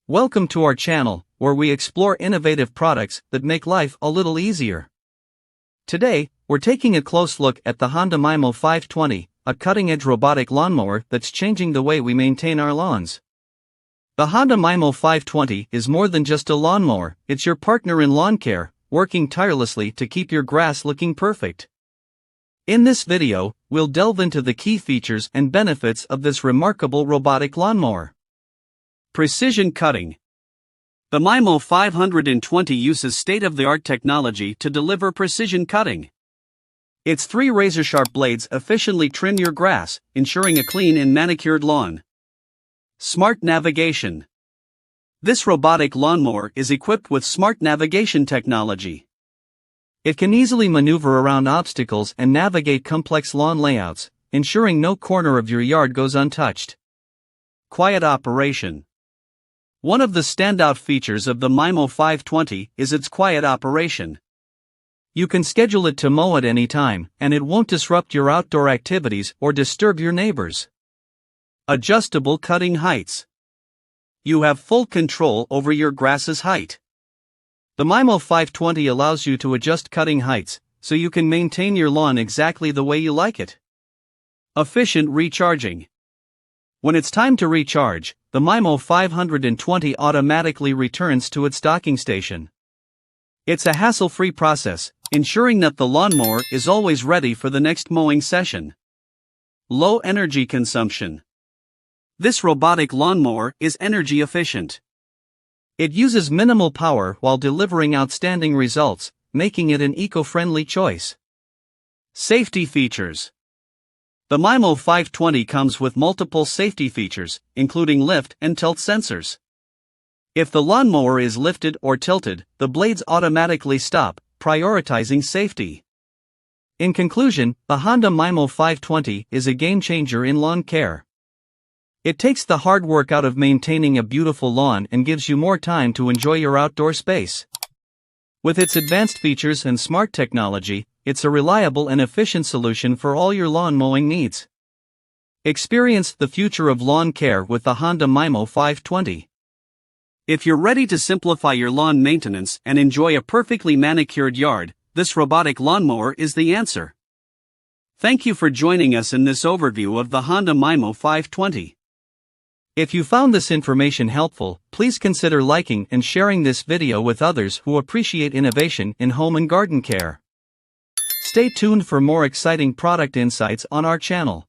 Welcome to our channel, where we explore innovative products that make life a little easier. Today, we're taking a close look at the Honda Miimo 520, a cutting-edge robotic lawnmower that's changing the way we maintain our lawns. The Honda Miimo 520 is more than just a lawnmower, it's your partner in lawn care, working tirelessly to keep your grass looking perfect. In this video, we'll delve into the key features and benefits of this remarkable robotic lawnmower. Precision cutting. The Miimo 520 uses state-of-the-art technology to deliver precision cutting. Its 3 razor-sharp blades efficiently trim your grass, ensuring a clean and manicured lawn. Smart navigation. This robotic lawnmower is equipped with smart navigation technology. It can easily maneuver around obstacles and navigate complex lawn layouts, ensuring no corner of your yard goes untouched. Quiet operation. One of the standout features of the Miimo 520 is its quiet operation. You can schedule it to mow at any time, and it won't disrupt your outdoor activities or disturb your neighbors. Adjustable cutting heights. You have full control over your grass's height. The Miimo 520 allows you to adjust cutting heights, so you can maintain your lawn exactly the way you like it. Efficient recharging. When it's time to recharge, the Miimo 520 automatically returns to its docking station. It's a hassle-free process, ensuring that the lawnmower is always ready for the next mowing session. Low energy consumption. This robotic lawnmower is energy efficient. It uses minimal power while delivering outstanding results, making it an eco-friendly choice. Safety features. The Miimo 520 comes with multiple safety features, including lift and tilt sensors. If the lawnmower is lifted or tilted, the blades automatically stop, prioritizing safety. In conclusion, the Honda Miimo 520 is a game-changer in lawn care. It takes the hard work out of maintaining a beautiful lawn and gives you more time to enjoy your outdoor space. With its advanced features and smart technology, it's a reliable and efficient solution for all your lawn mowing needs. Experience the future of lawn care with the Honda Miimo 520. If you're ready to simplify your lawn maintenance and enjoy a perfectly manicured yard, this robotic lawnmower is the answer. Thank you for joining us in this overview of the Honda Miimo 520. If you found this information helpful, please consider liking and sharing this video with others who appreciate innovation in home and garden care. Stay tuned for more exciting product insights on our channel.